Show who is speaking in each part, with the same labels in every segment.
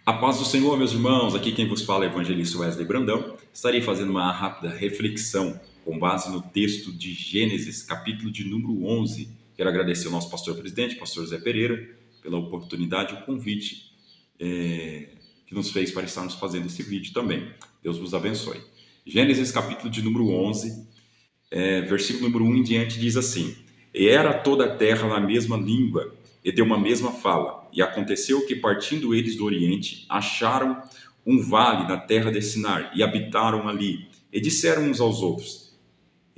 Speaker 1: A paz do Senhor, meus irmãos, aqui quem vos fala é o evangelista Wesley Brandão. Estarei fazendo uma rápida reflexão com base no texto de Gênesis, capítulo de número 11. Quero agradecer ao nosso pastor presidente, pastor Zé Pereira, pela oportunidade e o convite que nos fez para estarmos fazendo esse vídeo também. Deus vos abençoe. Gênesis, capítulo de número 11, versículo número 1 em diante, diz assim: E era toda a terra na mesma língua e de uma mesma fala. E aconteceu que, partindo eles do Oriente, acharam um vale na terra de Sinar, e habitaram ali. E disseram uns aos outros: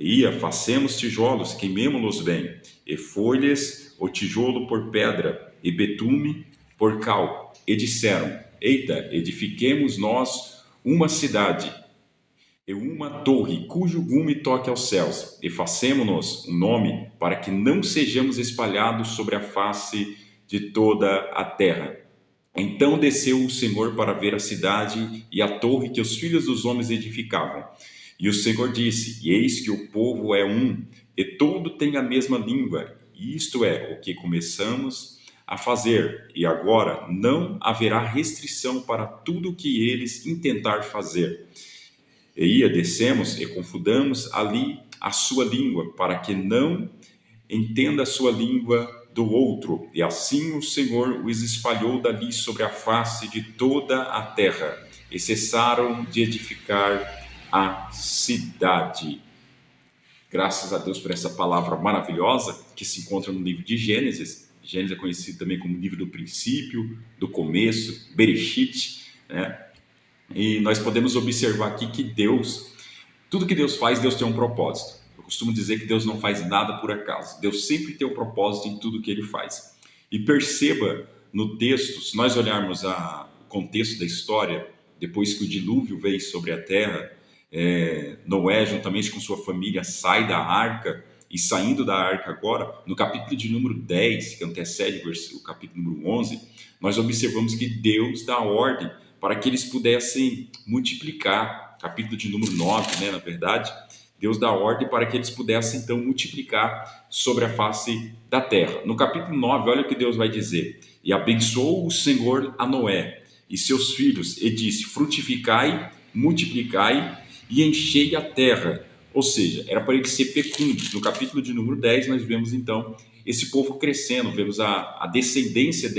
Speaker 1: Ia, façamos tijolos, queimemo-los bem. E foi-lhes o tijolo por pedra, e betume por cal. E disseram: Eita, edifiquemos nós uma cidade e uma torre, cujo gume toque aos céus, e façamo-nos um nome, para que não sejamos espalhados sobre a face de toda a terra. Então desceu o Senhor para ver a cidade e a torre que os filhos dos homens edificavam. E o Senhor disse: E eis que o povo é um, e todo tem a mesma língua. E isto é o que começamos a fazer, e agora não haverá restrição para tudo o que eles intentar fazer. E ia, descemos e confundamos ali a sua língua, para que não entenda a sua língua do outro. E assim o Senhor os espalhou dali sobre a face de toda a terra, e cessaram de edificar a cidade. Graças a Deus por essa palavra maravilhosa que se encontra no livro de Gênesis. Gênesis é conhecido também como livro do princípio, do começo, Bereshit, né? E nós podemos observar aqui que Deus, tudo que Deus faz, Deus tem um propósito. Eu costumo dizer que Deus não faz nada por acaso. Deus sempre tem um propósito em tudo que Ele faz. E perceba no texto, se nós olharmos o contexto da história, depois que o dilúvio veio sobre a terra, Noé, juntamente com sua família, sai da arca, e saindo da arca agora, no capítulo de número 10, que antecede o capítulo número 11, nós observamos que Deus dá ordem para que eles pudessem multiplicar. Capítulo de número 9, né, na verdade, Deus dá ordem para que eles pudessem, então, multiplicar sobre a face da terra. No capítulo 9, olha o que Deus vai dizer: E abençoou o Senhor a Noé e seus filhos, e disse: Frutificai, multiplicai e enchei a terra. Ou seja, era para eles ser fecundos. No capítulo de número 10, nós vemos, então, esse povo crescendo, vemos a descendência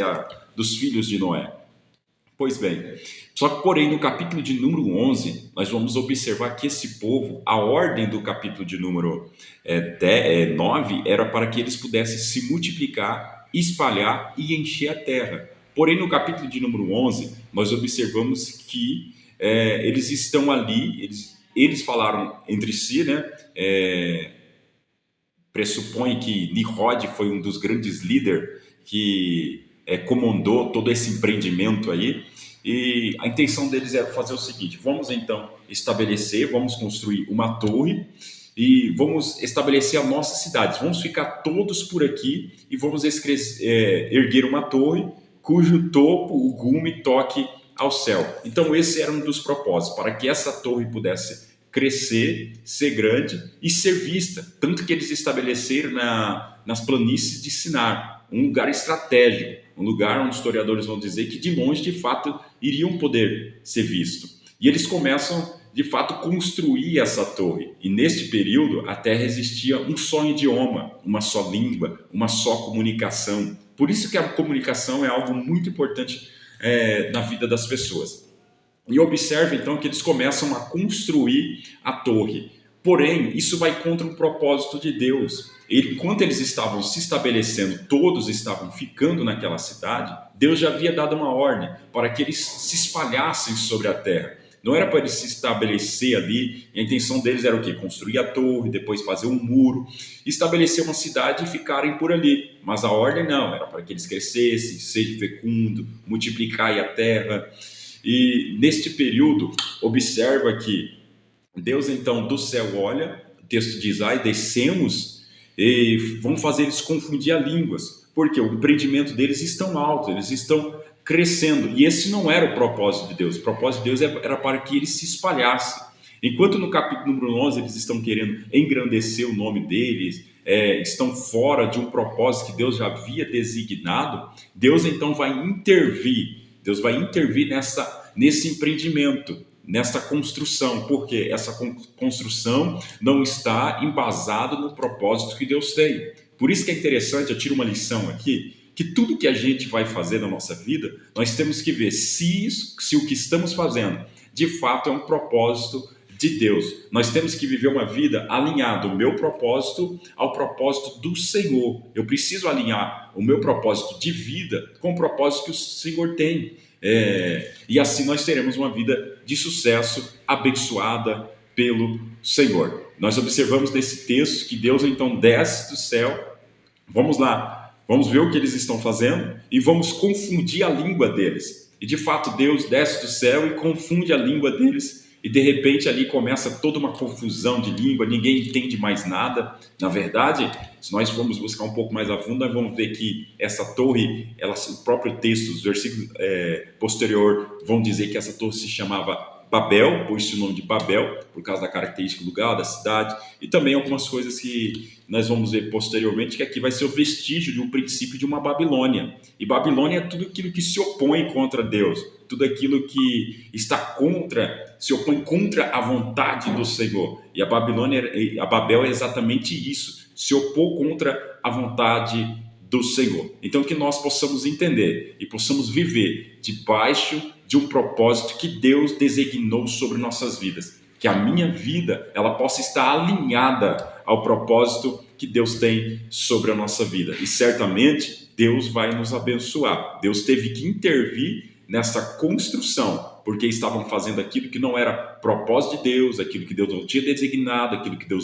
Speaker 1: dos filhos de Noé. Pois bem, só que, porém, no capítulo de número 11, nós vamos observar que esse povo, a ordem do capítulo de número 9 era para que eles pudessem se multiplicar, espalhar e encher a terra. Porém, no capítulo de número 11, nós observamos que eles estão ali, eles falaram entre si, né? Pressupõe que Nimrod foi um dos grandes líderes que comandou todo esse empreendimento aí, e a intenção deles era fazer o seguinte: vamos então vamos construir uma torre e vamos estabelecer a nossa cidade, vamos ficar todos por aqui e vamos erguer uma torre cujo topo, o gume, toque ao céu. Então esse era um dos propósitos, para que essa torre pudesse crescer, ser grande e ser vista, tanto que eles estabeleceram nas planícies de Sinar, um lugar estratégico, um lugar onde historiadores vão dizer que de longe, de fato, iriam poder ser visto. E eles começam, de fato, a construir essa torre. E neste período, a Terra existia um só idioma, uma só língua, uma só comunicação. Por isso que a comunicação é algo muito importante na vida das pessoas. E observe então que eles começam a construir a torre. Porém, isso vai contra um propósito de Deus. Enquanto eles estavam se estabelecendo, todos estavam ficando naquela cidade, Deus já havia dado uma ordem para que eles se espalhassem sobre a terra. Não era para eles se estabelecer ali, a intenção deles era o quê? Construir a torre, depois fazer um muro, estabelecer uma cidade e ficarem por ali. Mas a ordem não, era para que eles crescessem, sejam fecundos, multiplicar a terra. E neste período, observa que Deus então do céu olha, o texto diz: ai, descemos e vamos fazer eles confundir as línguas, porque o empreendimento deles estão alto, eles estão crescendo, e esse não era o propósito de Deus. O propósito de Deus era para que eles se espalhassem. Enquanto no capítulo número 11 eles estão querendo engrandecer o nome deles, estão fora de um propósito que Deus já havia designado, Deus então vai intervir. Deus vai intervir nesse empreendimento, nessa construção, porque essa construção não está embasada no propósito que Deus tem. Por isso que é interessante, eu tiro uma lição aqui, que tudo que a gente vai fazer na nossa vida, nós temos que ver se o que estamos fazendo de fato é um propósito de Deus. Nós temos que viver uma vida alinhada o meu propósito ao propósito do Senhor. Eu preciso alinhar o meu propósito de vida com o propósito que o Senhor tem. E assim nós teremos uma vida de sucesso, abençoada pelo Senhor. Nós observamos nesse texto que Deus então desce do céu. Vamos lá, vamos ver o que eles estão fazendo e vamos confundir a língua deles. E de fato Deus desce do céu e confunde a língua deles. E de repente ali começa toda uma confusão de língua, ninguém entende mais nada. Na verdade, se nós formos buscar um pouco mais a fundo, nós vamos ver que essa torre, o próprio texto, os versículos posterior vão dizer que essa torre se chamava Babel, pôs-se o nome de Babel, por causa da característica do lugar, da cidade, e também algumas coisas que nós vamos ver posteriormente, que aqui vai ser o vestígio de um princípio de uma Babilônia. E Babilônia é tudo aquilo que se opõe contra Deus, tudo aquilo que se opõe contra a vontade do Senhor. E a Babel é exatamente isso, se opor contra a vontade do Senhor. Então que nós possamos entender e possamos viver debaixo de um propósito que Deus designou sobre nossas vidas. Que a minha vida ela possa estar alinhada ao propósito que Deus tem sobre a nossa vida. E certamente Deus vai nos abençoar. Deus teve que intervir nessa construção, porque estavam fazendo aquilo que não era propósito de Deus, aquilo que Deus não tinha designado, aquilo que Deus